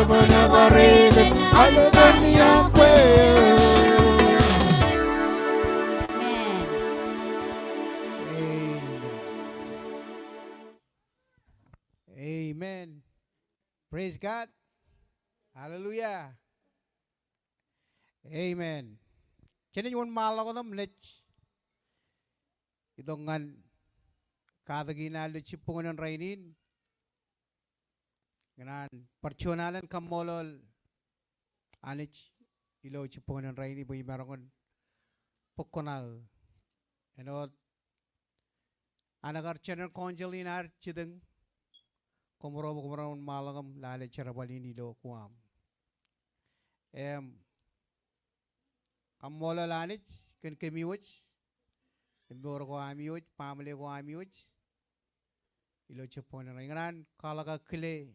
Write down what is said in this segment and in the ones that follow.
never ending. Hallelujah, prayer. Amen. Praise God. Hallelujah. Amen. Kini yung malo ko nam lech. Ito ngan kada ginalo chipungan ng rainin. Ganan percunalan kamolol anich ilo chipungan ng raini boy marangon pokonal. Ano anagar channel konjalinar chideng kumuro malagam lale charabalin ilo kuam. Kamola lanich kan kemiwich embor ko amiwich pamile ko amiwich ilo chapon na ngaran kalaga kile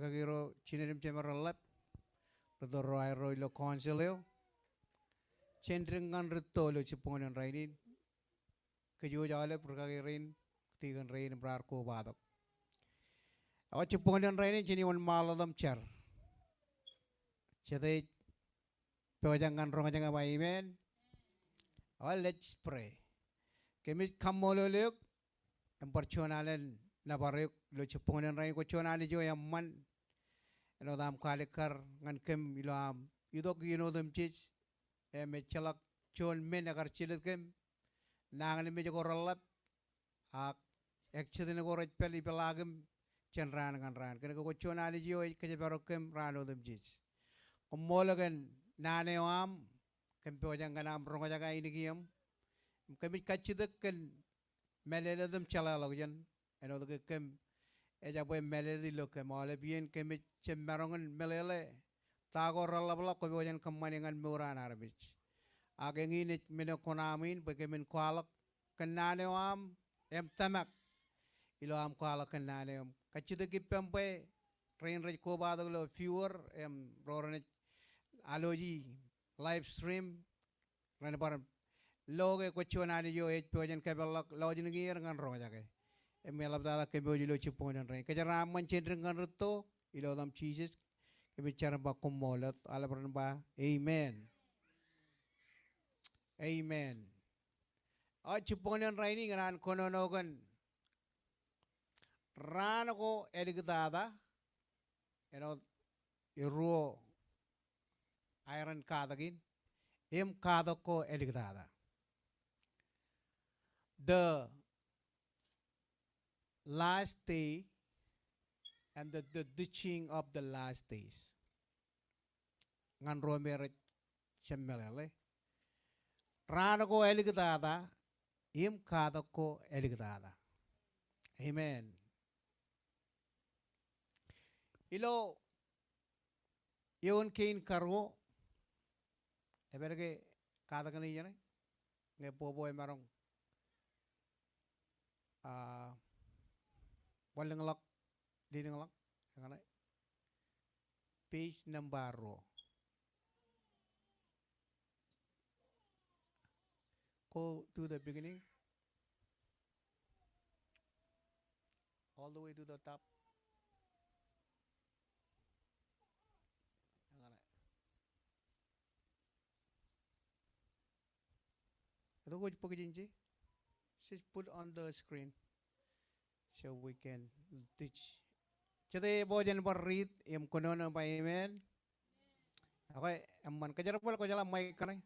kagiro chinerim chemaralap rodoro ayro ilo konseleo chendringan rito ilo chapon na rainin kayo jale prakagirin tigan rain brar ko badok awa chapon na rainin chini on maladam char chade Pewajangan rong jangan amen. Well, let's pray. Kami kamololok, ang percunalan na barok lo chupungan rin ko chunali jo yang man. Ano dam kalikar ngan kem ilam. Idok them chich. Me chalak chun men agar chilit kem. Nangan me jo koralap. Actually na koraj peli pelagem chen ran ngan ran. Kena ko chunali jo kaya barok kem rano them chich. Kamolagan Naneam, Kempojan Ganam Rongajaga Inigium, Kemit Kachidakan, Meledum Chalalogan, and other Kem Ejawe Melody Locum, Olabian Kemit Chemarongan Melele, Tago Ralabla, Kobojan Commanding and Muran Arabich. Agangin it Minokonamin, became in Kualak, Kananeam, Tamak, Iloam Kualak and Naneum, Kachidaki Pempe, Train Rich Kobado, fewer, Roran. Aloji live stream rana par loge ko chonani yo et pojan kabel lojin ngir ngan ro jage e melab dala ke boji lo chipon ren ke jara man chendr ngan rutto ilo dam jesus ke bicara ba komolat ala ba amen amen a chipon ren ngan kono nogan rana ko eligdada eno iruo iron kadagin kadako eligdada the last day and the ditching of the last days ngan romere chemelele ranako eligdada kadako eligdada amen ilo yon kain karo Eberge kada kani jane nge popo marong walang lock dining lock ngana page number go to the beginning all the way to the top. Just put on the screen so we can teach. Jadi bojan read kono na pa amen. Okay, amman kajar pala ko jala mic kanay.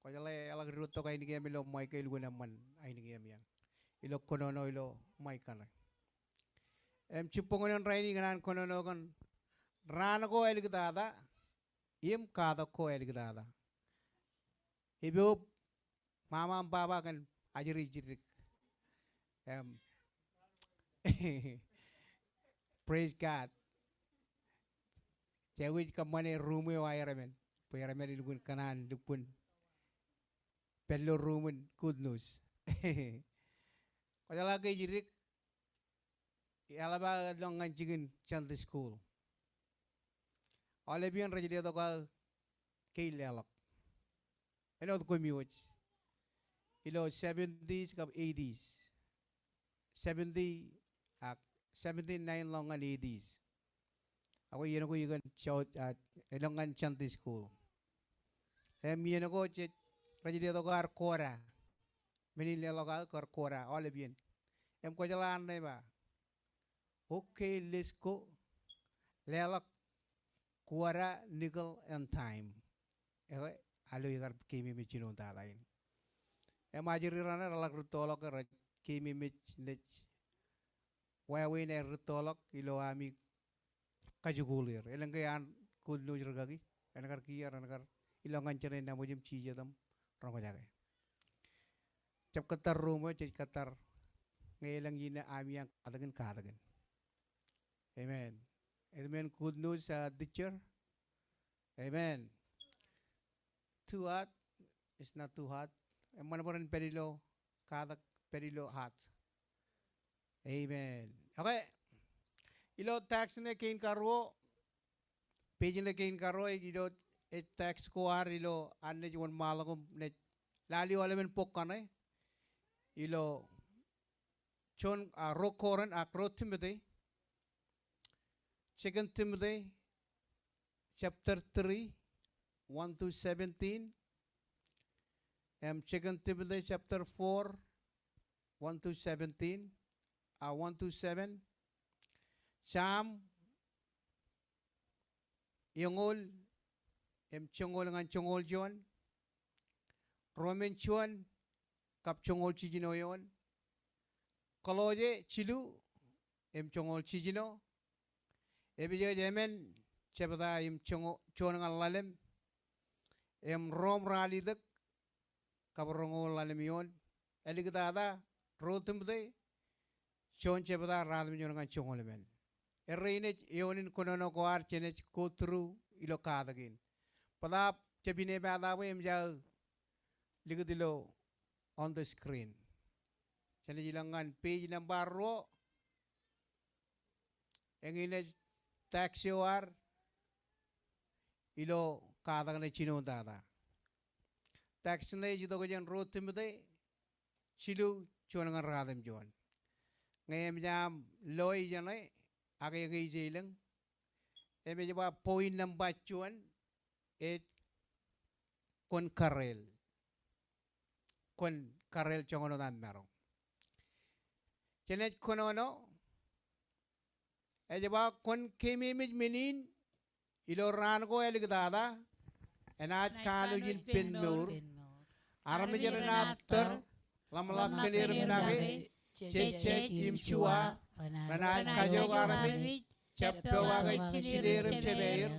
Ko jala alag ruto kay ni kami lo mic kay lugo naman ay ni kami yang. Ilo kono no ilo mic kanay. Chipungon raini ganan kono no kan rana ko eligdada. Kada ko eligdada. Ibu Mama and Baba kan ajari jirik. Praise God. Jawid kamane rumo ayaramen. Payaramen ilugun kanan dupun. Pello rumun good news. Kaya lagi jirik. Alaba long anjingin Sunday school. Olebian rajadi to ka kailelak. Ano to komiwach. Ilo 70s kap 80s 79 long an 80s Ako yun ako yung ilangan chanti school. Yun ako rajit ako kora. Menilelo ka kora. All of yun. Ko jalan na ba? Okay, let's go. Lelak kora nickel and time. Alo yung kimi mi chinong talayin. Majiri rana lalak rutolok kimi mi lech. Wawin rutolok ilo ami kajugulir. Elang kayan kudlo jirgagi. Anakar kiyar anakar ilangan cere na mo jim chija dam rong jagay. Cap katar rumo cek katar ngailang yina ami yang kadagan. Amen. Amen. Good news, teacher. Amen. Too hot. It's not too hot. Manaparan perilo kadak perilo hot. Amen. Okay. Ilo tax na kain karo. Page na kain karo ilo tax ko ilo ane juan malakom ne lali wala men pokkan ilo chon rokoran akro Timothy. 2 Timothy chapter 3 1 to 17. 2 Timothy chapter 4 1 to 17. 1 to 7. Sam Yongol chongol ngan chongol John. Roman chuan kap chongol chijino yon. Koloje chilu chongol chijino. Ebijo jemen chepata chongo ngal lalem. Rom ralidak kabarongol lalem yon. Eligada rotumde chon chepata ralim yon ngan chongol men. Erine yonin konono koar chene go through ilo kadagin. Padap chebine bada we emjau ligadilo on the screen. Chene jilangan page number ro. Engine taxioar ilo kadagane chino dada. Taxne jito ko jan ro timde chilu chonangan radem jon. Ngayam jam loy janay agay ngay jailang. Eme jaba point number chuan kon karel chongono dan merong. Chenet konono jaba kon kemi minin ilo ran ko eligdada enat kalu jin pinmur arame jana ter lamlak kelirum nage cece imchua renat kajo arame cepto wagai cilirum cebeir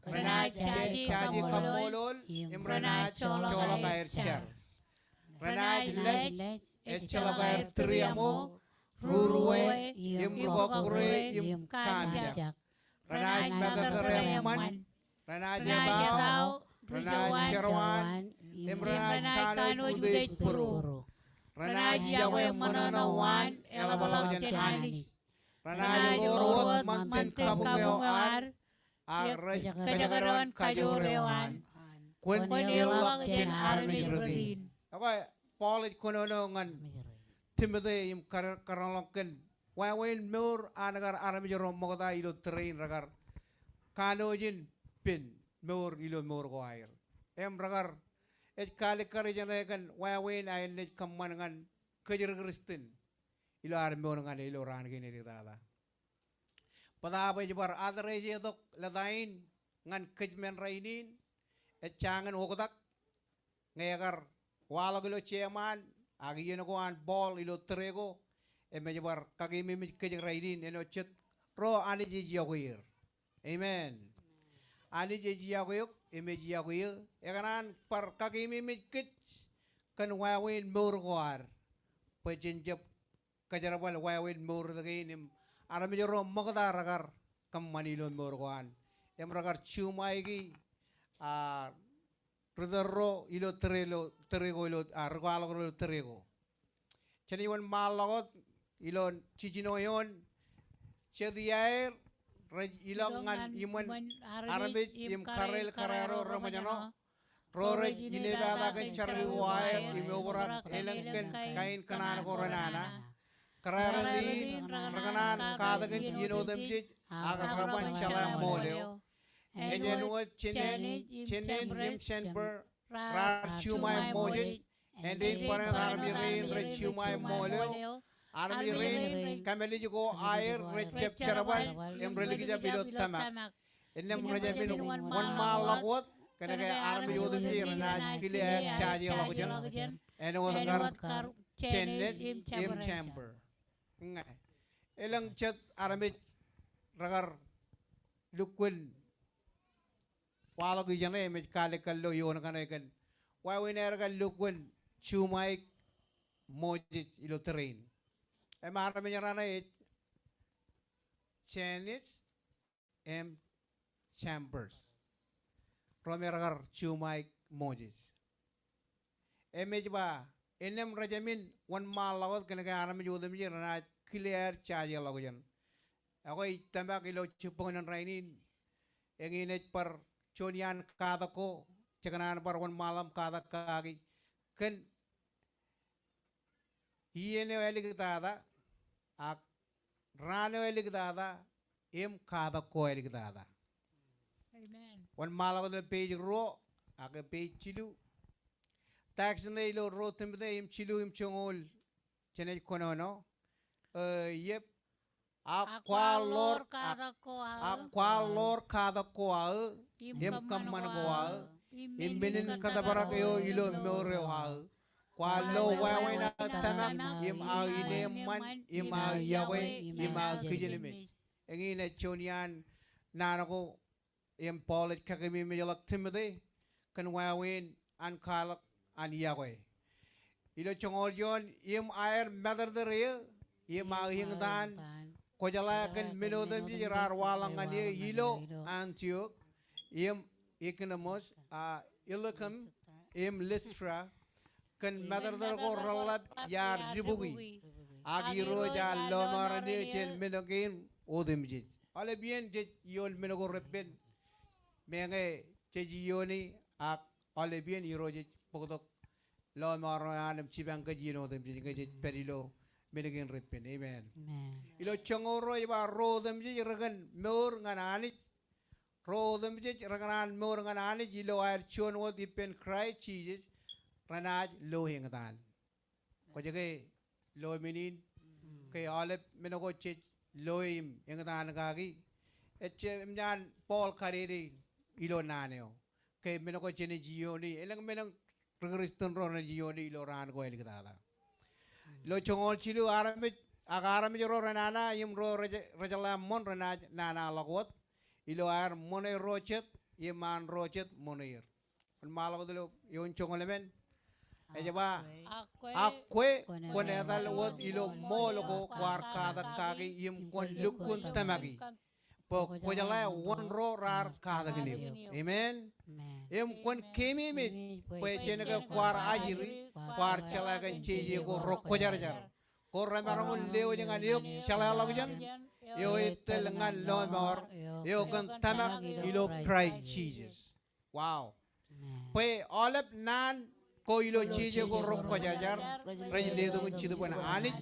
renat caji kamolol imrenat colok air cer renat lech colok air triamo ruruwe bokure kanjak renat bagareman renat jabau renat cerwan imrenat kanu judai puru renat jawe mananawan elabalau janani renat lorot manten kabungeoar kajagaran kajorewan kun ilok jen armi rodin okay polit konono ngan Timothy im karaloken wawen mur anagar arami joro mogda ilo train ragar kanojin pin mur ilo mur ko air ragar kali kari janakan wawen ayin net kamman ngan kejer kristin ilo armi ngan ilo ran gini dada pada apa jabar adre je dok ladain ngan kejmen rainin cangan okotak ngayagar walagilo chairman agi yun ako an ball ilo trego medyo bar kagimimit kajang raidin eno chet ro ani jiji ako yir amen ani jiji ako yuk medyo ako yir kanan par kagimimit kit kan wawin mur koar pajenjap kajarabal wawin mur tagain ara medyo ro makada ragar kam manilon mur koan ragar chumay gi Rodero ilo terego ilo regalo ilo terego. Chani wan malagot ilo chijino yon chediair ilongan iman arabit im karel karero ramajano rore inebada kan charli wae imobrak elengken kain kanan koronana Kararadin, Raganan, Kadagan, Yinodamjij, Agaraban, Shala Moleo, Ejenua, Chinen, Yim Senper, Rachumai Mojit, and then Paran Army Rain, Rachumai Moleo, Army Rain, Kameligo, Air, Rechep Charaban, Embreligia below Tamak, and then Rajabin, 1 mile of what? Can I get Army Odamir and I kill a charge logogen, and was a car, Chenet, Yim Chamber. Elang chat aramit ragar lukun walo gi jane me kale kallo yon kana kan wa we ne ragal lukun chumai mojit ilo terrain e mara me rana e chenits em chambers rome ragar chumai mojit e mejba enem rajamin 1 mal lawat kana ka aram jodam ji rana clear charge logojan akoy tambak ilo chupong nan rainin enginet par chonian kada ko chakanan par 1 malam kada kagi kan hiene weli gada ak rane weli gada em kada ko weli gada amen 1 malam the page ro ak page chilu tax na ilo ro tembe im chilu im chongol chene kono no yep aqualor kada koa im kamman koa im benin kada barakayo ilo more wa qualo waina tamak im aine man im yawe im kijilimi engine chonian nanako im polit kakimi melak timide kan wawin an kalak an yawe ilo chongol jon im air mother the real im hingdan ko jala kan minodam ji rar walangan ye ilo Antioch im economos ilakam im Lystra kan mother the ko ralat yar ribugi agiro ja lomar ne chen minogin odim ji ale bien je yol minogo repen menge je yoni ak ale bien iroje pokdok lomar anam chibang ka jino dem ji nge perilo minogin repen amen ilo chongoro iba rodem ji ragan meur nganani rodem ji raganan meur nganani ilo air chon wo dipen cry cheese ranaj lo hingdan ko jage lo minin ke alep minogo che loim hingdan gagi eche mjan Paul kariri ilo naneo ke minogo chene jioni elang menang Kristen ro na jioni ilo ran ko eligdala lo chongol chilu aramit agaram ro ranana yim ro rajala mon ranaj nana lagot ilo ar monay rochet yeman rochet monir on malago dilo yon chongol men ejaba akwe kone dal wot ilo mologo kwar kada kagi yim kon lukun tamagi po ko jala won ro rar kada gini amen em kon kemi me po chene ga kwar ajiri kwar chala gan cheje ko rokko jar jar ko ramarangul leo jangan yok chala lagjan yo itel ngan lomor yo kan tamak ilo cry Jesus wow po olap nan ko ilo cheje ko rokko jar jar rajle do chidu bana anij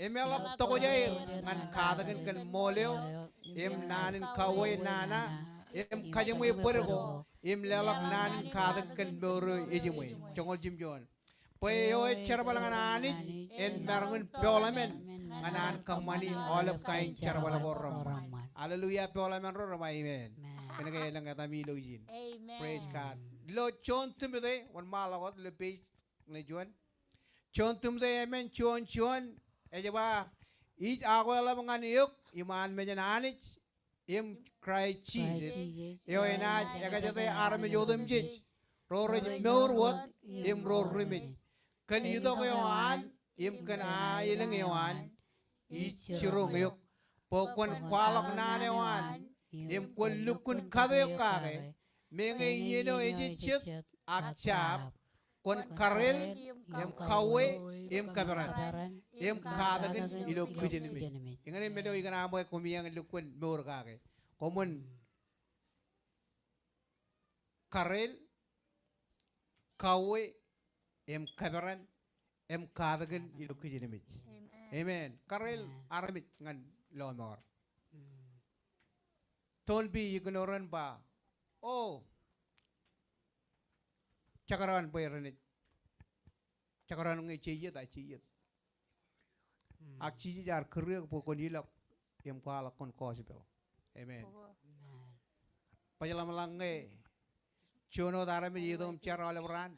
emelap to ko jair ngan kada kan moleo em nanin kawe nana em kajamu pergo em lelak nanin kada kan boro ejimwe chongol jimjon poyo charbalangan ani en marngun polamen anan kamani olap kain charbala goram hallelujah polamen ro amen kenega elang kata milo jin praise God lo chon tumde wan malagot le page ne jon chon tumde amen chon ejaba ich agwala mangan yuk iman mejananich im cry Jesus yo enaj agajate arme jodum jij ro meur wot im ro rimit kan yudo ko yoan im kan ilang yoan ich chiro ngayok pokon kwalok nane wan im kon lukun kade kage menge yeno ejichet akchap kon karel im kawe im kabaran im kadagen ilo kujenimi ingane medo igana mo ko miyang lukun meur kage komun karel kawe em kabaran kadagan ilo kijinimit. Amen. Karel aramit ngan lomor. Don't be ignorant ba. Oh. Cakaran bayranit. Cakaran ngai ciyet a ciyet. Ak ciyet jar kerja pokon ilak kuala kon kosbel. Amen. Pajalam langai. Chono darami yidom cara lebaran.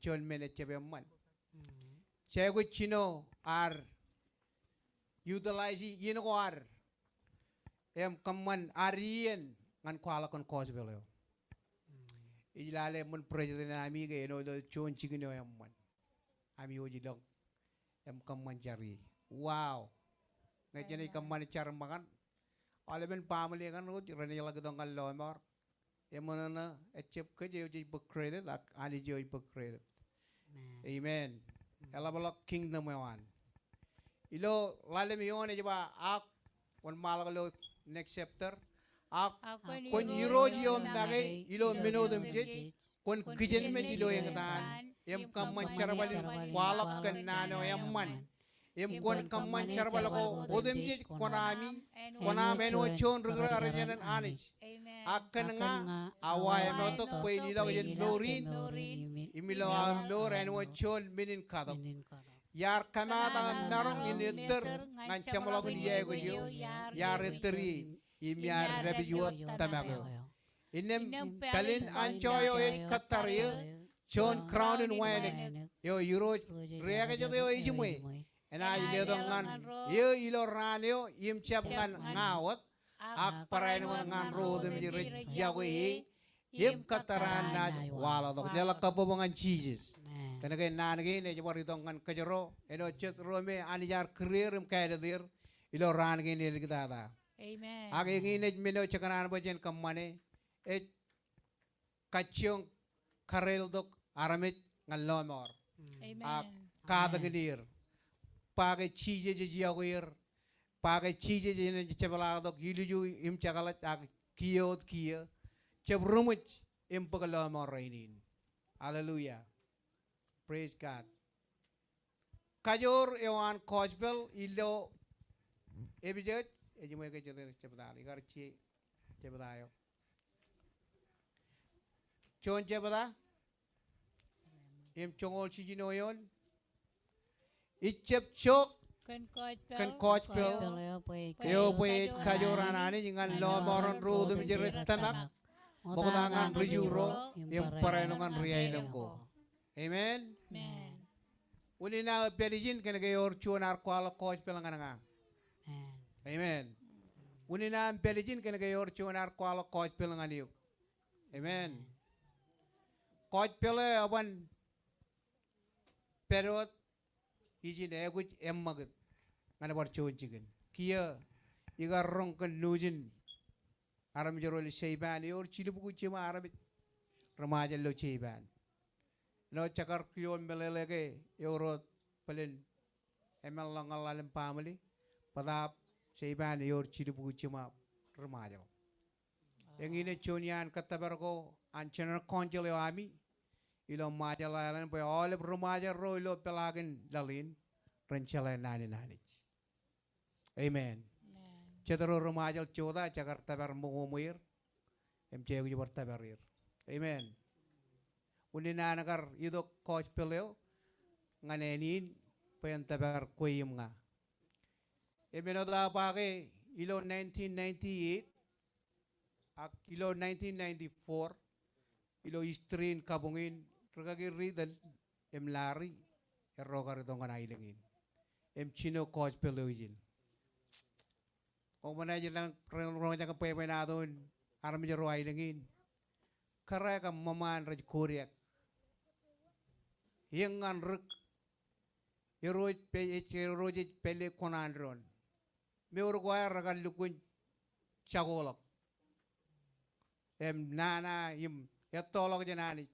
Chon mene cebeman. Cego chino ar utilize yino ar. Kaman arian ngan kuala kon kosbel yo. Ilale mun presiden ami ke no do chon chigino man. Ami oji dong. Kaman cari. Wow. Ngaji kaman cara makan. Oleh ben family kan rut rani lagi dong kan lomor. Mana ecep kerja uji berkredit, ani jauh berkredit. Amen. Ella balok kingdom yawan. Ilo lalu mion aja ba ak wan malah lo next chapter ak kon euro jiom nage ilo minodem jej kon kijen men ilo yang tan kaman cara balik walak kan nano man. Kon kaman cara balik ko odem jej konami eno chon regra arjanan anij. Akan nga away mo to pwede nila yan lorin imilaw ang lorin wa chon minin kato yar kamata narong initer ngan chamolog niya ko yo yar teri imyar rebiyo tamago inem kalin anchoyo katariyo chon crown and wine yo euro reaga jado yo ijimwe ena ile dongan yo ilo ranyo im chap ngan ngawat ak paray naman ngan rodo menjadi Yahweh yem kataran na wala dok jala kabobangan Jesus karena kay nanagi ne jawar itong ngan kajero eno chet rome anijar career kay dir ilo ran gi ne kita da amen ag ngi ne meno chakanan bojen kamane e kachong karel dok aramit ngan lomor amen kada gidir page chije Yahweh pakai cije jene cebala dok giluju im cakalat ak kiot kia cebrumuj im pagala morainin. Hallelujah. Praise God. Kajor ewan gospel ilo ebijet ejumai ke jene cebala igar ci cebala yo. Chon cebala im chongol cije noyon icep chok kan coach pel yo pwe kajoran ani dengan lo moron ru dum jerit tamak mokodangan rejuro yang parenongan riainengko amen uni na pelijin kan gayor chuanar kwal coach pel nganga amen uni na pelijin kan gayor chuanar kwal coach pel nganiu amen coach pel aban perot ijin eguj emmagat ngana bar chon chigen kia igar rong kan nujin aram jorol sheiban yor chilubu chima arabit remaja lo sheiban lo cakar kion belelege yorot pelen emel langalalem family padap sheiban yor chilubu chima remaja yang ini chonian katabar ko anchener konjel yo ami ilo majalalan po oleh remaja ro ilo pelagin dalin rencana nani amen cetero remaja coda Jakarta ber mengumir MCU Jakarta berir amen unina nagar itu coach peleo nganenin pentabar kuim nga amen oda pake ilo 1998 ak ilo 1994 ilo istrin kabungin regagi ridal lari errogar itong kanailingin chino coach pelojin kung manajer lang rong jang pepe na doon aram jero ailingin kara ka maman raj koryak yengan rek eroj pele konandron me urgwaya ragal lukun chagolok nana yim yatolok janani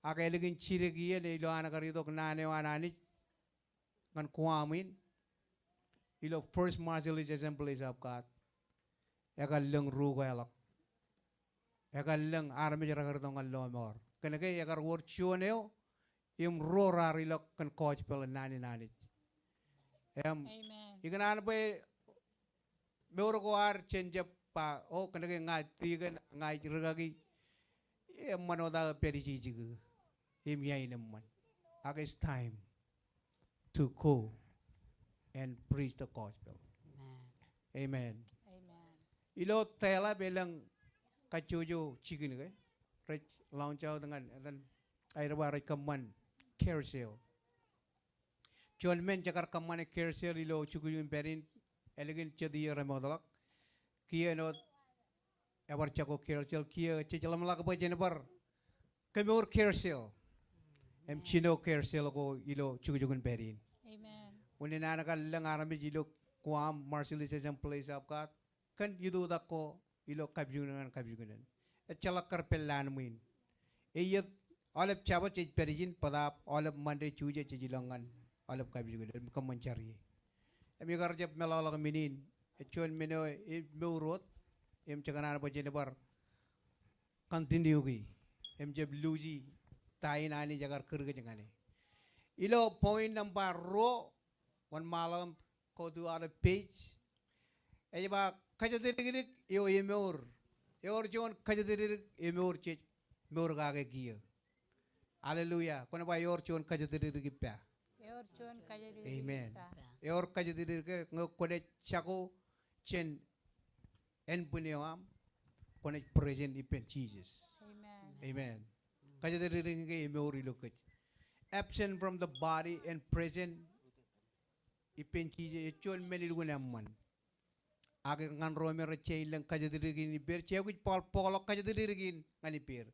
agailigin chirigi ne ilo anakarito nane wanani ngan kuamin ilo first martialist assemblies of God egal leng rugo elak egal leng army jara kartong lomor kenake egar wor chioneo rora rilok kan coach pel nani. Amen. Ikanan pe beuro ko ar change pa kan ngai tigan ngai regagi manoda periji jigu. Yai naman. It's time to go and preach the gospel. Amen. Amen. Ilo tela belang kacujo chicken ke, rich launchau dengan dan air barai kaman carousel. Jual men jakar kaman carousel ilo cukup berin elegant jadi remodalak. Kia no ever cakap carousel kia cicalam lagi apa jenebar kemur carousel. Chino carousel ko ilo cukup berin. Amen. Unin anak lang arami ilo kuam marsilisation place apkat kan itu dako ilo kabjunan. Chalak karpelan muin. Iyat oleh cabat cik perijin pada oleh mandai cuci cijilangan oleh kabjunan bukan mencari. Kami kerja melalui minin. Cuan mino meurut. Cakaran apa jenis bar continue gi. Jeb luji tain ani jagar kerja jengane. Ilo point number ro one malam kau tu ada page. Ba kaca diri yo emor. Yor John kaca diri emor cek meur gage gia. Hallelujah. Kau nampak yor John kaca diri kita. Yor chon kaya diri. Amen. Yor kaca diri ke ngkone chako chen en punyam kone present ipen Jesus. Amen. Amen. Kaca diri ke emor iloket. Absent from the body and present ipen Jesus. Chon meniluan amman. Age ngan rome receh lang kaja dirigin ni ber cewek pol polok kaja dirigin ngani ber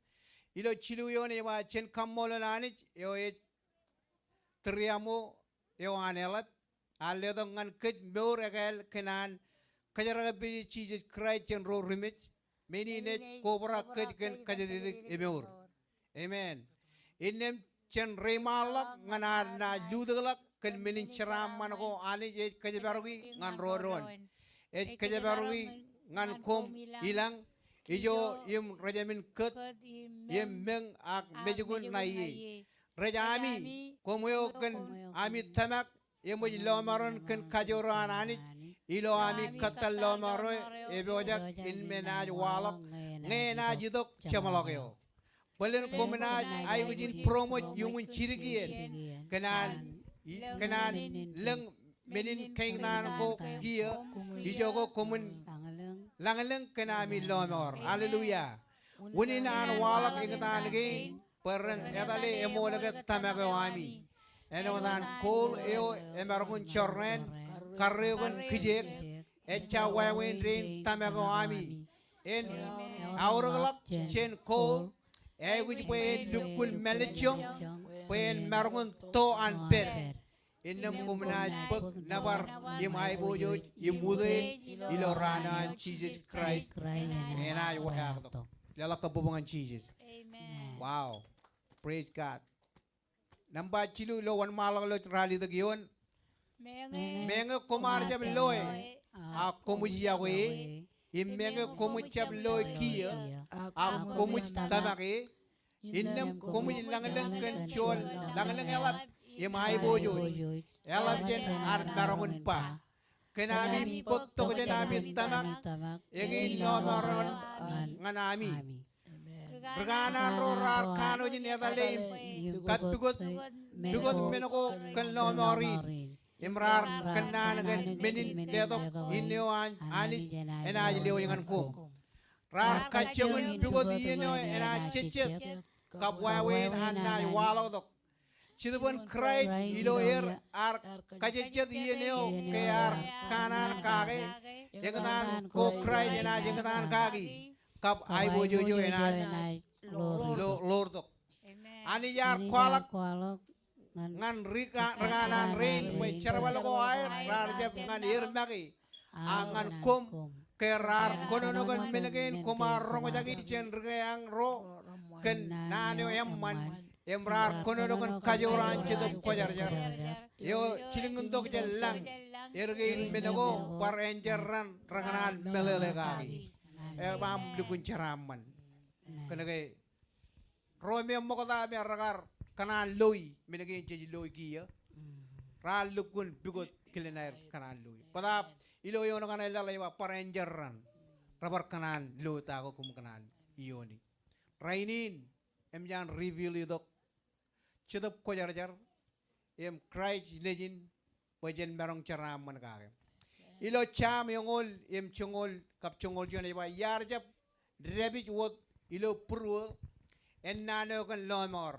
ilo cilu yo ne wa chen kammolo nani yo triamo yo anelat alle do ngan kej beur egal kenan kaja raga bi cheese cry chen ro remit meni ne kobra kej ken kaja dirig emeur amen inem chen remalak ngana na ludalak ken menin ceram manako ani je kaja barogi ngan ron kerja baru ngan kom hilang ijo im rajamin ket im meng ak mejugun nai rajami komuyo ken ami tamak imo lomaron ken kajoran ani ilo ami katal lomaro ebojak in menaj walak ngena jidok chamalokyo balen komenaj ayujin promo yumun chirigien kenan leng menin kainan ko kia ijogo komun langaleng kenami lomor haleluya unin an walak ingatan gi peren etale emolaga tamaga wami enodan kol eo emargun chorren karregon kijek echa wawen rin tamaga wami en auraglak chen kol eguj pen dukul melechong pen margun to an per Inam kumenaj pek nabar imai bojo imude ilorana Jesus Christ enai wahak to lala kebubungan Jesus. Amen. Wow, praise God. Namba cilu lo wan malang lo rali to gion menga kumar jab loy a komuji yawe menga komuj jab loy kia a komuj tamake inam komuj langalang kan chol langalang elap imai bojo elam jen ar barangun pa kenami pokto kenami tamak egin nomoron nganami bergana rorar kano jen etale kapigot bigot menoko kan nomori imrar kenan kan menin letok inyoan ani enaj leo yang ko rar kacegun bigot inyo enaj cecet kapwawen anai walodok Chidupun krai ilo ar kajejet yeneo ke ar kanan kage jengatan ko krai jena jengatan kagi kap ai bojojo ena lor tok ani yar kwalak ngan rika renganan rain me cerwal ko air rarjep ngan ir magi angan kum kerar kononogan menegen kumar rongo jagi chen regayang ro ken nanyo emman Emrar kono dokon kajoran cetok kojar-jar. Yo cilinguntok jelang. Irgin menago par enjeran ranganan melelekagi. Bam dukun ceraman. Kena ke Romeo mokota mi ragar kanan loy minagin cheji loy giya ral lukun bigot kilenair kanan loy pada ilo yon kanay lalay wa parenjeran rabar kanan lo ta ko kum kanan ioni rainin em jan reveal yudok chedap ko jar jar em Christ legend wajen merong caram man kage ilo cham yongol em chongol kap chongol jone ba yar jap rebit wot ilo purwo en nano kan lomor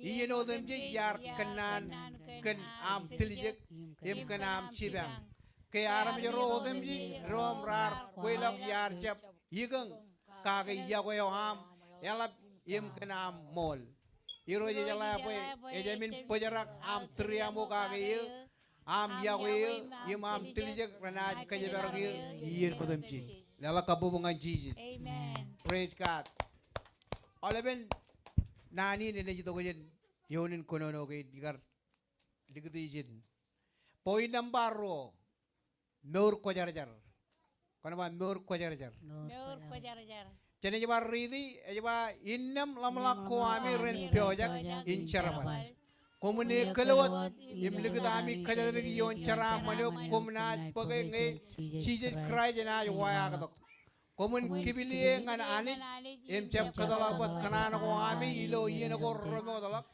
iyeno dem je yar kanan kan am tilijek em kanam chibang ke aram jero dem ji rom rar koilak yar jap yigang kage yago ham elap em kanam mol iro je jala boy ejamin pojarak am triamo kage am yago yim am tilijek ranaj kaje berog yin kodem ji lala kabubungan ji Amen. praise God oleben nani ne jito ko jen yonin konono ke digar digdi jin point number ro nur ko jar jar kono ba nur ko jar jar Nur ko jar jar. jene jaba ridi e jaba innam lamla ko ami ren pyojak in charaman komune kelawat im ligdami kajar yon charamano komna pagay nge Jesus Christ na waya kadok komun kibiliye ngan anit em chep kadalabat kanana ko ami ilo yeno ko romo dalak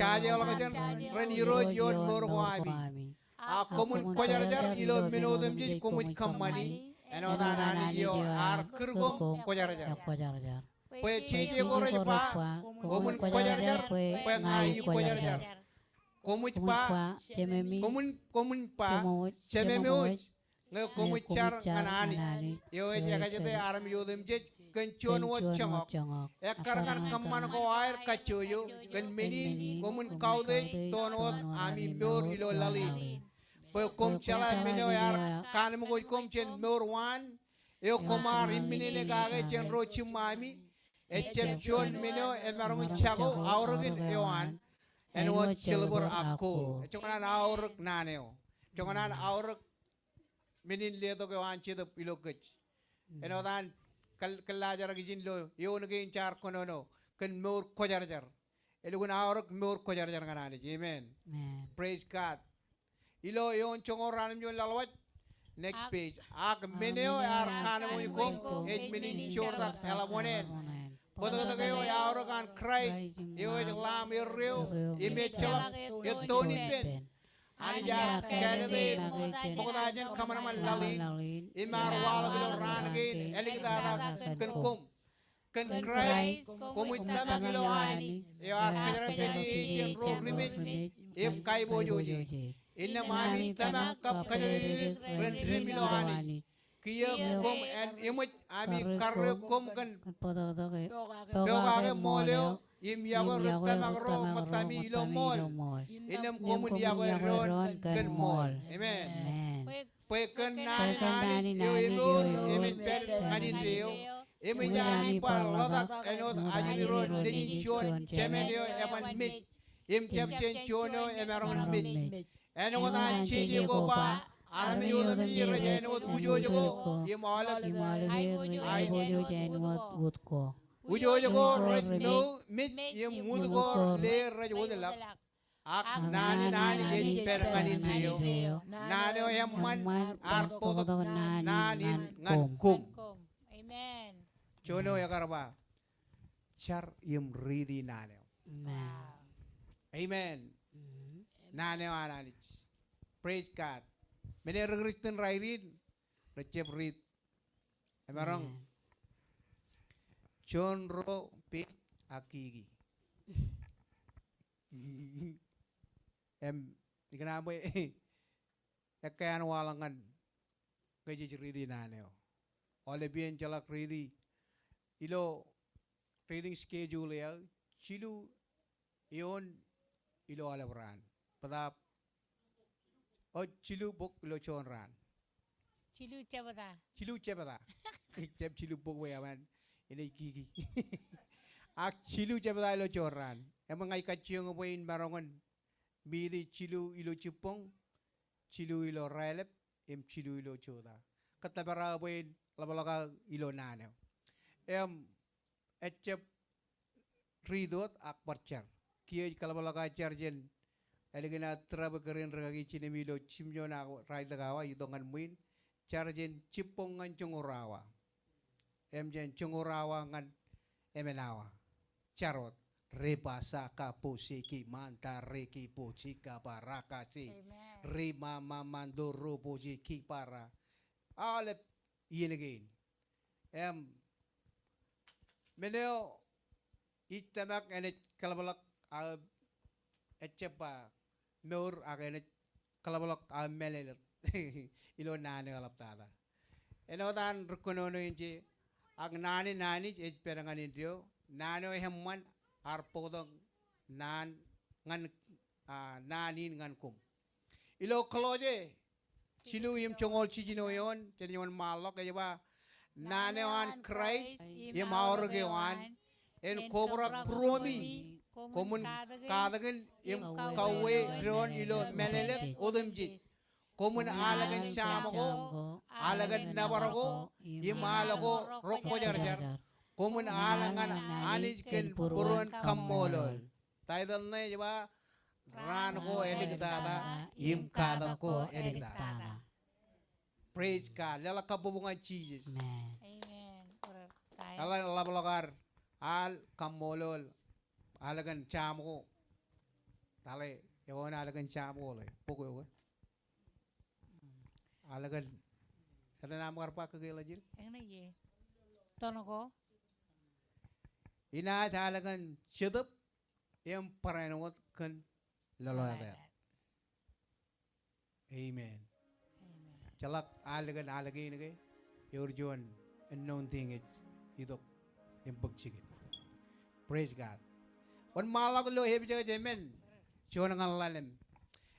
chaje ala kajan ren iro yon mor ko ami a komun ko jar jar ilo minodem ji komun kamani eno danani yo ar kurgo ko jar jar pe cheje ko re pa komun ko jar jar pe ngai ko jar jar komun pa komun pa chememe nge komun char nganani yo e jaga jete aram yodem je kenchon wo changok ekar kan kamman ko air kachoyo ken meni komun kaude tonot ami myor ilo lali pe kom chala meno yar kan mo kom chen myor wan yo komar imini le gage chen ro chimami e chem chon meno e marong chago aurogin yoan en wo chilbor akko chongan aurok naneo chongan aurok menin le to ko an chedop ilo kech eno dan kala jar gijin lo yon ge char konono ken mor ko jar jar elugun aurok mor ko jar jar ganani amen praise God ilo yon chongoran yon lalwat next page ak meneo ar kanamo ko et menin chorda elamonen bodo to yo aurok an cry yo lam yo imechala etoni pen ani jar kanade mokodajen kamana man lalin imar wal bilo ranagin eligada ken kom ken cry komu tama bilo ani yo ar kajara peni jen ro rimit em kai bojoji inna mami tama kap kajara ren rimilo ani kiyo kom en imut ami karre kom kan doga moleo im yago rutama ro matami ilo mol inam komun yago ron kan mol amen pe kan nani yo ilo emin per anin reo emin yani par lodak enot ajini ro deni chon chemenio eman mit im chep chen chono emeron mit eno na chiji go ba arami yo dami rejeno ujo jogo imala Ai bojo ko ujo jogo rejno mit yem mudgo le rejo delak ak nani yen per kanin rio nani o yamman ar podo nani ngan kum Amen. chono ya karba char yem ridi nani amen nani anani praise God mene Kristen rairin recep rit emarang chonro pe akigi em ikana boy ekan walangan gaji ridi naneo ole bien jalak ridi ilo reading schedule ya chilu ion ilo alabran pada o chilu bok lo chonran Cilu cabada. chilu chebada cep chilu bok we aman ini gigi ak chilu chebada lo chonran emang ai kachiong boin barongan midi chilu ilo chupong chilu ilo relep em chilu ilo choda katabara boin labalaga ilo naneo em echep ridot ak parchar kia kalabalaka chargen elegina trabe keren ragi chinemilo chimjona raida gawa yudongan muin chargen chipongan chungurawa emjen chungurawa ngan emenawa charot repasa kapusiki manta reki pusika barakasi Amen. rima mamandoro pusiki para alep yinegin meneo itamak enet kalabalak etchepa meur agenet kalabalak melelet ilo nane alaptada enotan rukunono inji ag nani perangan indio nano hemman arpodong nan ngan nanin ngan kum ilo kloje silu yim chongol chijino yon jadi yon malok aja ba nanewan Christ yim aurge wan en kobra promi komun kadagen yim kawe ron ilo melelet odemji komun alagan samago alagan nabarago yim alago rokko jarjar komun alangan anis ken buruan kamolol taidal ne jaba ran ko eligtada yim kada ko eligtada praise God lala kabubungan Jesus Amen. ala lablogar al kamolol alagan chamgo tale yawon alagan chamgo le poko yo alagan ada nama karpa kegelajir Yang na ye. Tono ko. ina talagan shudap yung parenot kan laloya. Amen. Chalak alagan alagay na kay yorjon unknown thing idok yung pagsigit. Praise God. Wan malak lo hebi jaga jemen. Chon ngal lalem.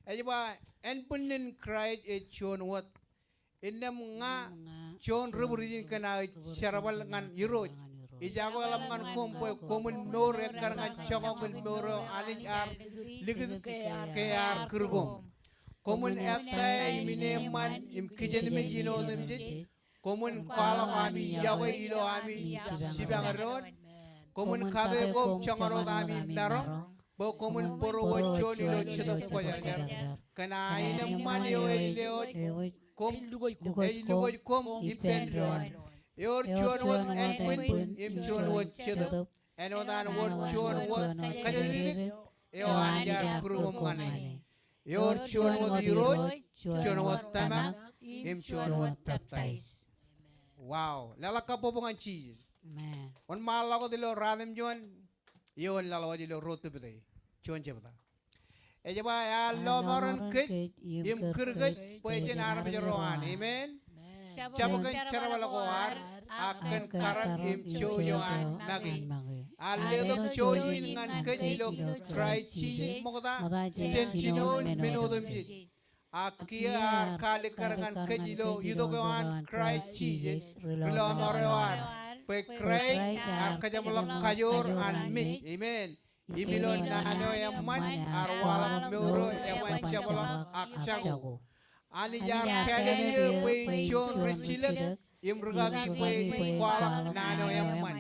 Aja ba en punin Christ chon wat inam nga chon ruburin kana syarabal ngan yuroj. Ijago alam ngan kumpo komun nore karangan chokon noro alin ar ligid kayar kurgum. Komun etay mineman im kijen mejino nemjit. Komun kala kami yawe ilo ami sibangaron. Komun kabe kom chongaro ami naro. Bo komun poro wachon ilo chitok ko jar. Kana inaman yo eleo kom lugoy kom ipendron. Your chuan wat and pin im chuan wat chitok. Enodan wat chuan wat kajalinik. Yo anjar kurumum ngane. Your chuan wat iroj, chuan wat tamak, im chuan wat baptize. Wow, lala kapobongan cheese. Amen. On malako dilo radem juan, yon lalawa dilo rotu bide, chuan chebta. Ejaba ya lomaran kit, im kirgit, poejen arab jeroan, amen. Chabukan charawalakoar, akan karak im chuan nagi. Alego chuan ngan kit ilo fried cheese mokota, chen chinon menodem cheese. Akia kali karangan kejilo yudokawan Christ Jesus belum orawan pe Christ akajamulak kajur an mit amen imilon na ano yaman arwalam meuro yaman chabolak akchago ani jar kadeliye pe chon richilek imrugagi pe kwalak na ano yaman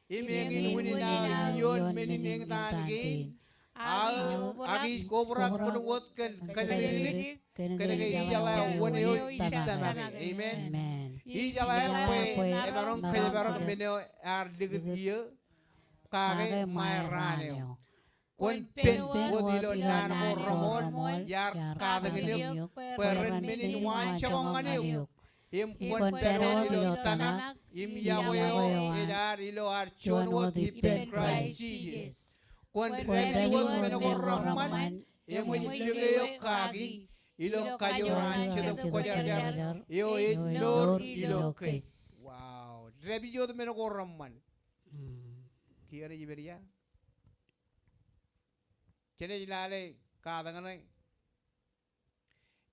imengin winina yon menineng tangi agi kobrak penunggut kan kadelilik Kena ijala wane yo istana amen. Ijala pe ebarong kaya barong meneo ar digit iyo kage mairane. Kon pen wodilo nan mo ramon yar kage gilio peren menin wan chakong aniyo. Im kon pero ilo tanak im yawayo edar ilo ar chon wot ipen Christ Jesus. Kon pen wot meneo ramon im ilo kage ilo kayoran sedap ko jar yo lor ilo ke wow rebi jo me no ramman kiyare jiberia chene jilale ka dangane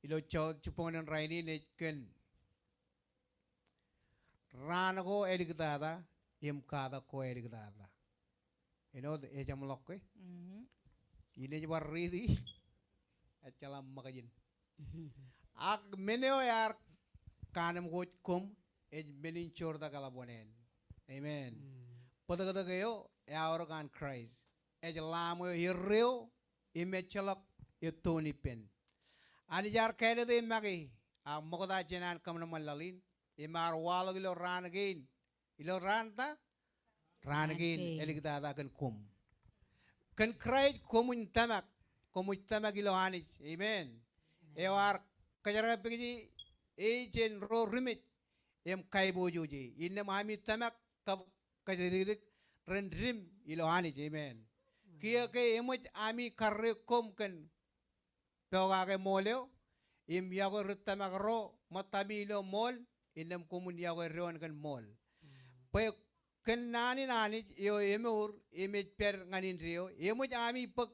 ilo chupongan raini ne ken ranago edigdada im kada ko edigdada ino e jamlok ke ine jibar ridi achalam makajin ak meneo yar kanam got kum ej menin chorda kalabonen amen padagada gayo yaor kan Christ lamo hirreo imechalak itoni pen anijar kele de magi a mogoda jenan kamna malalin imar walag ilo ranagin ilo ranta ranagin eligda da kan kum kan krai komun tamak ilo anis amen ewar kajara pigi e jen ro rimit em kai bojoji inna mami tamak kajaririk rendrim ilo anis amen kia ke emoj ami karre kom kan pewa ke moleo im yago rutamak ro matami ilo mol inam komun yago rewan kan mol pe kan nani yo emur imej per nganin rio emoj ami pek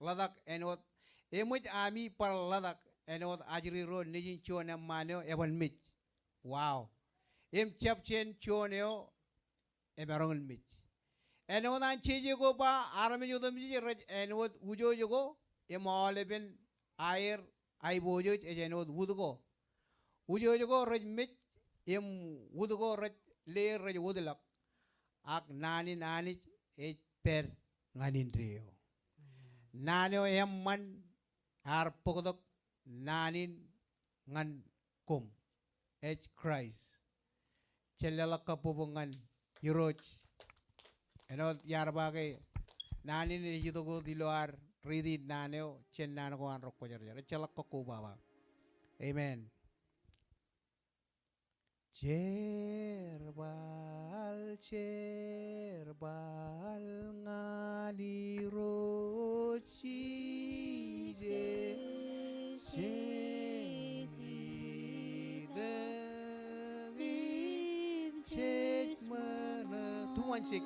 ladak enot emoj ami par ladak enot ajri ro nijin chona maneo ewan mich wow em chap chen choneo ebarongan mich enot an cheje go ba arame jodam ji enot ujo jogo emol ben air ai bojo enot wudugo ujo jogo roj mich em wudugo roj le roj wudulak ak nani e per nganin rio naneo emman ar pokodok nanin ngan kum H Christ chelala kapubungan yuroj enot yarbage nanin ni judogo diloar ridi naneo chen nano an rokko jar chelak ko baba amen Cerbal ngaliroci de cek mana tuan cek